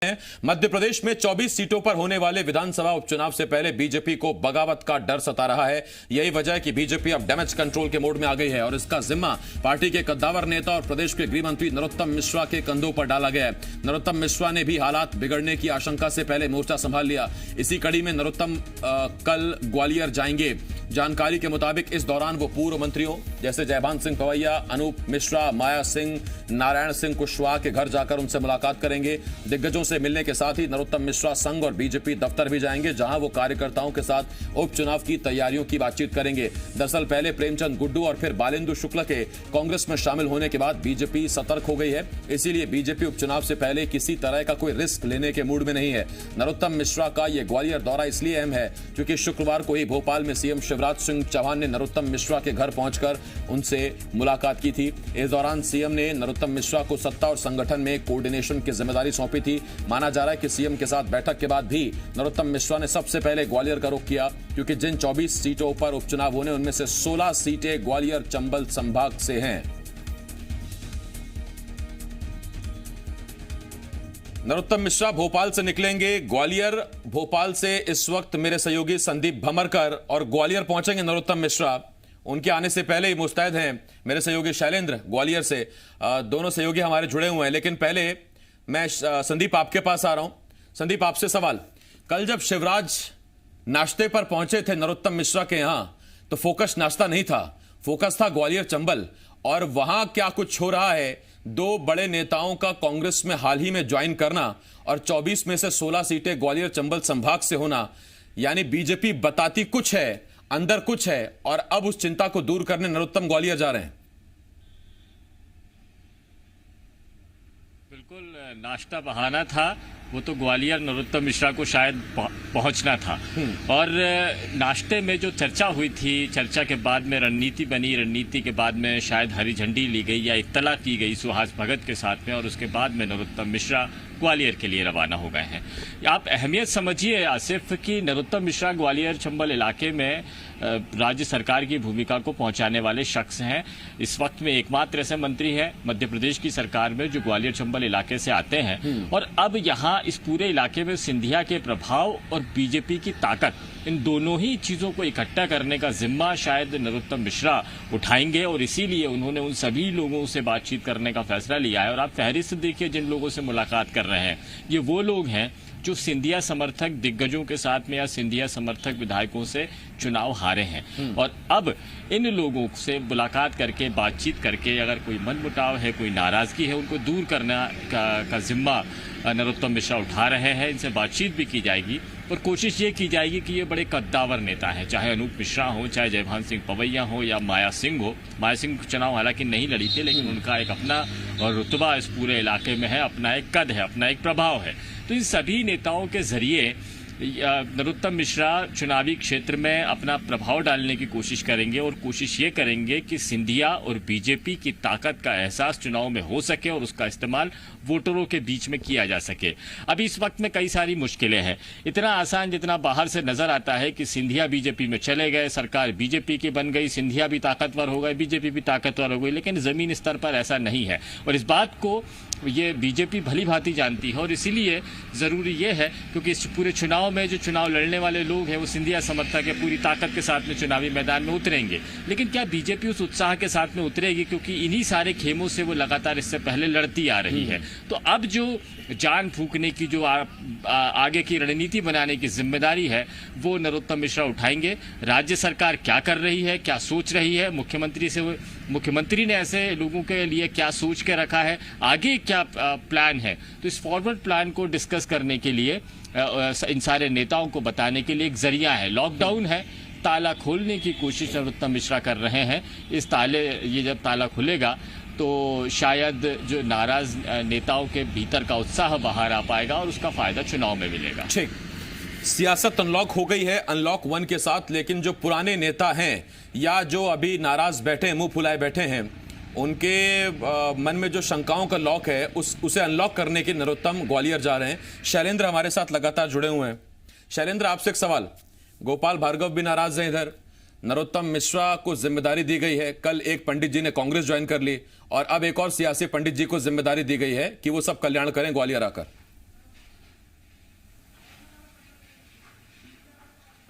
मध्य प्रदेश में 24 सीटों पर होने वाले विधानसभा उपचुनाव से पहले बीजेपी को बगावत का डर सता रहा है। यही वजह है कि बीजेपी अब डैमेज कंट्रोल के मोड में आ गई है और इसका जिम्मा पार्टी के कद्दावर नेता और प्रदेश के गृह मंत्री नरोत्तम मिश्रा के कंधों पर डाला गया है। नरोत्तम मिश्रा ने भी हालात बिगड़ने की आशंका से पहले मोर्चा संभाल लिया। इसी कड़ी में नरोत्तम कल ग्वालियर जाएंगे। जानकारी के मुताबिक इस दौरान वो पूर्व मंत्रियों जैसे जयभान सिंह पवैया, अनूप मिश्रा, माया सिंह, नारायण सिंह कुशवाहा के घर जाकर उनसे मुलाकात करेंगे। दिग्गजों से मिलने के साथ ही नरोत्तम मिश्रा संघ और बीजेपी दफ्तर भी जाएंगे, जहां वो कार्यकर्ताओं के साथ उपचुनाव की तैयारियों की बातचीत करेंगे। दरअसल पहले प्रेमचंद गुड्डू और फिर बालेंदु शुक्ल के कांग्रेस में शामिल होने के बाद बीजेपी सतर्क हो गई है। इसीलिए बीजेपी उपचुनाव से पहले किसी तरह का कोई रिस्क लेने के मूड में नहीं है। नरोत्तम मिश्रा का यह ग्वालियर दौरा इसलिए अहम है क्योंकि शुक्रवार को ही भोपाल में सीएम शिवराज सिंह चौहान ने नरोत्तम मिश्रा के घर पहुंचकर उनसे मुलाकात की थी। इस दौरान सीएम ने नरोत्तम मिश्रा को सत्ता और संगठन में कोऑर्डिनेशन की जिम्मेदारी सौंपी थी। माना जा रहा है कि सीएम के साथ बैठक के बाद भी नरोत्तम मिश्रा ने सबसे पहले ग्वालियर का रुख किया, क्योंकि जिन 24 सीटों पर उपचुनाव होने उनमें से 16 सीटें ग्वालियर चंबल संभाग से हैं। नरोत्तम मिश्रा भोपाल से निकलेंगे ग्वालियर। भोपाल से इस वक्त मेरे सहयोगी संदीप भमरकर और ग्वालियर पहुंचेंगे नरोत्तम मिश्रा। उनके आने से पहले ही मुस्तैद हैं मेरे सहयोगी शैलेंद्र ग्वालियर से। दोनों सहयोगी हमारे जुड़े हुए हैं, लेकिन पहले मैं संदीप आपके पास आ रहा हूं। संदीप, आपसे सवाल। कल जब शिवराज नाश्ते पर पहुंचे थे नरोत्तम मिश्रा के यहां, तो फोकस नाश्ता नहीं था, फोकस था ग्वालियर चंबल। और वहां क्या कुछ हो रहा है, दो बड़े नेताओं का कांग्रेस में हाल ही में ज्वाइन करना और 24 में से 16 सीटें ग्वालियर चंबल संभाग से होना, यानी बीजेपी बताती कुछ है, अंदर कुछ है, और अब उस चिंता को दूर करने नरोत्तम ग्वालियर जा रहे हैं। बिल्कुल, नाश्ता बहाना था, वो तो ग्वालियर नरोत्तम मिश्रा को शायद पहुंचना था। और नाश्ते में जो चर्चा हुई थी, चर्चा के बाद में रणनीति बनी, रणनीति के बाद में शायद हरी झंडी ली गई या इत्तला की गई सुहास भगत के साथ में, और उसके बाद में नरोत्तम मिश्रा ग्वालियर के लिए रवाना हो गए हैं। आप अहमियत समझिए आसिफ कि नरोत्तम मिश्रा ग्वालियर चंबल इलाके में राज्य सरकार की भूमिका को पहुंचाने वाले शख्स हैं। इस वक्त में एकमात्र ऐसे मंत्री हैं मध्य प्रदेश की सरकार में जो ग्वालियर चंबल इलाके से आते हैं। और अब यहाँ इस पूरे इलाके में सिंधिया के प्रभाव और बीजेपी की ताकत, इन दोनों ही चीजों को इकट्ठा करने का जिम्मा शायद नरोत्तम मिश्रा उठाएंगे, और इसीलिए उन्होंने उन सभी लोगों से बातचीत करने का फैसला लिया है। और आप फहरिस्त देखिए जिन लोगों से मुलाकात कर रहे हैं, ये वो लोग हैं जो सिंधिया समर्थक दिग्गजों के साथ में या सिंधिया समर्थक विधायकों से चुनाव हारे हैं। और अब इन लोगों से मुलाकात करके, बातचीत करके, अगर कोई मनमुटाव है, कोई नाराजगी है, उनको दूर करने का जिम्मा नरोत्तम मिश्रा उठा रहे हैं। इनसे बातचीत भी की जाएगी और कोशिश ये की जाएगी कि ये बड़े कद्दावर नेता हैं, चाहे अनूप मिश्रा हो, चाहे जयभान सिंह पवैया हो या माया सिंह हो। माया सिंह चुनाव हालांकि नहीं लड़ी थी, लेकिन उनका एक अपना रुतबा इस पूरे इलाके में है, अपना एक कद है, अपना एक प्रभाव है। तो इन सभी नेताओं के जरिए नरोत्तम मिश्रा चुनावी क्षेत्र में अपना प्रभाव डालने की कोशिश करेंगे, और कोशिश ये करेंगे कि सिंधिया और बीजेपी की ताकत का एहसास चुनाव में हो सके और उसका इस्तेमाल वोटरों के बीच में किया जा सके। अभी इस वक्त में कई सारी मुश्किलें हैं। इतना आसान जितना बाहर से नजर आता है कि सिंधिया बीजेपी में चले गए, सरकार बीजेपी की बन गई, सिंधिया भी ताकतवर हो गए, बीजेपी भी ताकतवर हो गई, लेकिन जमीन स्तर पर ऐसा नहीं है। और इस बात को ये बीजेपी भली भांति जानती है, और इसीलिए जरूरी ये है, क्योंकि इस पूरे चुनाव में जो चुनाव लड़ने वाले लोग हैं वो सिंधिया समर्थक है, पूरी ताकत के साथ में चुनावी मैदान में उतरेंगे। लेकिन क्या बीजेपी उस उत्साह के साथ में उतरेगी, क्योंकि इन्हीं सारे खेमों से वो लगातार इससे पहले लड़ती आ रही है। तो अब जो जान फूंकने की, जो आगे की रणनीति बनाने की जिम्मेदारी है, वो नरोत्तम मिश्रा उठाएंगे। राज्य सरकार क्या कर रही है, क्या सोच रही है, मुख्यमंत्री ने ऐसे लोगों के लिए क्या सोच के रखा है, आगे क्या प्लान है, तो इस फॉरवर्ड प्लान को डिस्कस करने के लिए, इन सारे नेताओं को बताने के लिए एक जरिया है। लॉकडाउन है, ताला खोलने की कोशिश नरोत्तम मिश्रा कर रहे हैं। ये जब ताला खुलेगा तो शायद जो नाराज नेताओं के भीतर का उत्साह बाहर आ पाएगा और उसका फायदा चुनाव में मिलेगा। ठीक, सियासत अनलॉक हो गई है अनलॉक 1 के साथ, लेकिन जो पुराने नेता हैं या जो अभी नाराज बैठे, मुंह फुलाए बैठे हैं, उनके मन में जो शंकाओं का लॉक है उसे अनलॉक करने के नरोत्तम ग्वालियर जा रहे हैं। शैलेंद्र हमारे साथ लगातार जुड़े हुए हैं। शैलेंद्र, आपसे एक सवाल। गोपाल भार्गव भी नाराज हैं इधर, नरोत्तम मिश्रा को जिम्मेदारी दी गई है, कल एक पंडित जी ने कांग्रेस ज्वाइन कर ली, और अब एक और सियासी पंडित जी को जिम्मेदारी दी गई है कि वो सब कल्याण करें ग्वालियर आकर।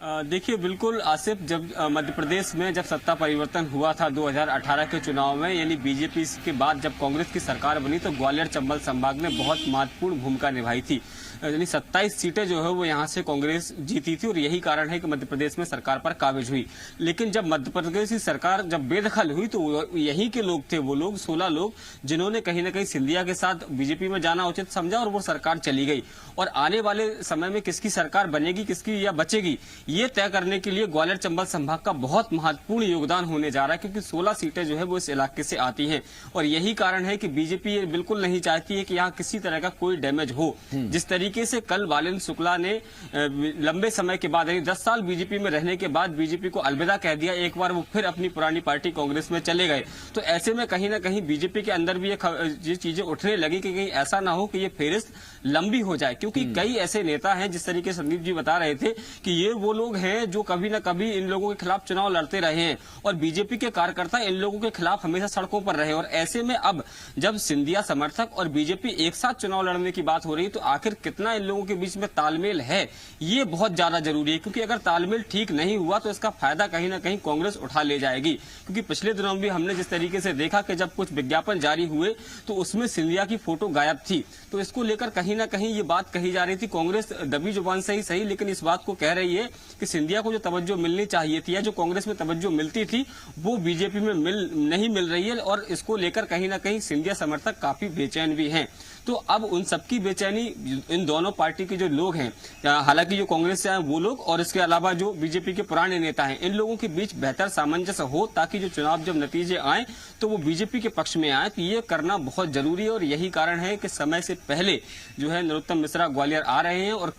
देखिए, बिल्कुल आसिफ, जब मध्य प्रदेश में जब सत्ता परिवर्तन हुआ था 2018 के चुनाव में, यानी बीजेपी के बाद जब कांग्रेस की सरकार बनी, तो ग्वालियर चंबल संभाग ने बहुत महत्वपूर्ण भूमिका निभाई थी। यानी 27 सीटें जो है वो यहाँ से कांग्रेस जीती थी और यही कारण है कि मध्य प्रदेश में सरकार पर काबिज हुई। लेकिन जब मध्य प्रदेश की सरकार जब बेदखल हुई तो यहीं के लोग थे, वो लोग 16 लोग जिन्होंने कहीं ना कहीं सिंधिया के साथ बीजेपी में जाना उचित समझा और वो सरकार चली गई। और आने वाले समय में किसकी सरकार बनेगी, किसकी या बचेगी, ये तय करने के लिए ग्वालियर चंबल संभाग का बहुत महत्वपूर्ण योगदान होने जा रहा है, क्योंकि 16 सीटें जो है वो इस इलाके से आती हैं। और यही कारण है कि बीजेपी ये बिल्कुल नहीं चाहती है कि यहाँ किसी तरह का कोई डैमेज हो। जिस तरीके से कल वालेंद्र शुक्ला ने लंबे समय के बाद, यानी 10 साल बीजेपी में रहने के बाद बीजेपी को अलविदा कह दिया, एक बार वो फिर अपनी पुरानी पार्टी कांग्रेस में चले गए। तो ऐसे में कहीं ना कहीं बीजेपी के अंदर भी ये चीजें उठने लगी कि कहीं ऐसा ना हो कि ये फेरिस्त लंबी हो जाए, क्योंकि कई ऐसे नेता हैं, जिस तरीके से संदीप जी बता रहे थे कि ये वो लोग हैं जो कभी ना कभी इन लोगों के खिलाफ चुनाव लड़ते रहे हैं और बीजेपी के कार्यकर्ता इन लोगों के खिलाफ हमेशा सड़कों पर रहे। और ऐसे में अब जब सिंधिया समर्थक और बीजेपी एक साथ चुनाव लड़ने की बात हो रही है, तो आखिर कितना इन लोगों के बीच में तालमेल है, ये बहुत ज्यादा जरूरी है। क्योंकि अगर तालमेल ठीक नहीं हुआ तो इसका फायदा कहीं ना कहीं कांग्रेस उठा ले जाएगी। क्योंकि पिछले दिनों में भी हमने जिस तरीके से देखा कि जब कुछ विज्ञापन जारी हुए तो उसमें सिंधिया की फोटो गायब थी, तो इसको लेकर कहीं ना कहीं ये बात कही जा रही थी। कांग्रेस दबी जुबान से ही सही, लेकिन इस बात को कह रही है कि सिंधिया को जो तवज्जो मिलनी चाहिए थी या जो कांग्रेस में तवज्जो मिलती थी वो बीजेपी में नहीं मिल रही है। और इसको लेकर कहीं ना कहीं सिंधिया समर्थक काफी बेचैन भी हैं। तो अब उन सबकी बेचैनी इन दोनों पार्टी के जो लोग हैं, हालांकि जो कांग्रेस से आए वो लोग और इसके अलावा जो बीजेपी के पुराने नेता हैं, इन लोगों के बीच बेहतर सामंजस्य हो, ताकि जो चुनाव जब नतीजे आए तो वो बीजेपी के पक्ष में आए। तो ये करना बहुत जरूरी है और यही कारण है कि समय से पहले जो है नरोत्तम मिश्रा ग्वालियर आ रहे हैं और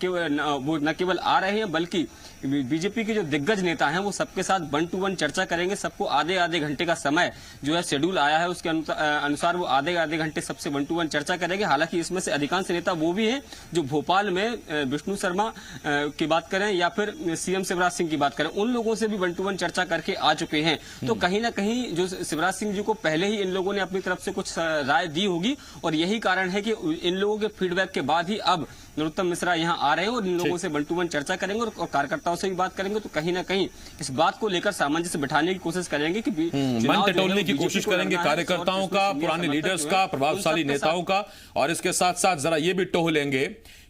वो न केवल आ रहे हैं बल्कि बीजेपी के जो दिग्गज नेता हैं वो सबके साथ 1 to 1 चर्चा करेंगे। सबको आधे घंटे का समय जो है शेड्यूल आया है, उसके अनुसार वो आधे घंटे सबसे 1 to 1 चर्चा करेंगे। हालांकि इसमें से अधिकांश नेता वो भी हैं जो भोपाल में विष्णु शर्मा की बात करें या फिर सीएम शिवराज सिंह की बात करें, उन लोगों से भी 1 to 1 चर्चा करके आ चुके हैं। तो कहीं ना कहीं जो शिवराज सिंह जी को पहले ही इन लोगों ने अपनी तरफ से कुछ राय दी होगी और यही कारण है कि इन लोगों के फीडबैक के बाद ही अब नरोत्तम मिश्रा यहाँ आ रहे हैं और इन लोगों से 1 to 1 चर्चा करेंगे और कार्यकर्ताओं से भी बात करेंगे। तो कहीं ना कहीं इस बात को लेकर सामंजस्य बिठाने की कोशिश करेंगे कि मन टटोलने की कोशिश करेंगे कार्यकर्ताओं का, पुराने लीडर्स का, प्रभावशाली नेताओं का। और इसके साथ साथ जरा ये भी टोह लेंगे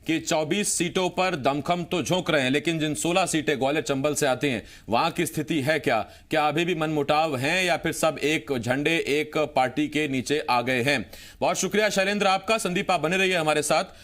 कि 24 सीटों पर दमखम तो झोंक रहे हैं, लेकिन जिन 16 सीटें ग्वालियर चंबल से आती हैं वहां की स्थिति है क्या अभी भी मनमुटाव हैं या फिर सब एक झंडे एक पार्टी के नीचे आ गए हैं? बहुत शुक्रिया शैलेंद्र आपका। संदीप आप बने रहिए हमारे साथ।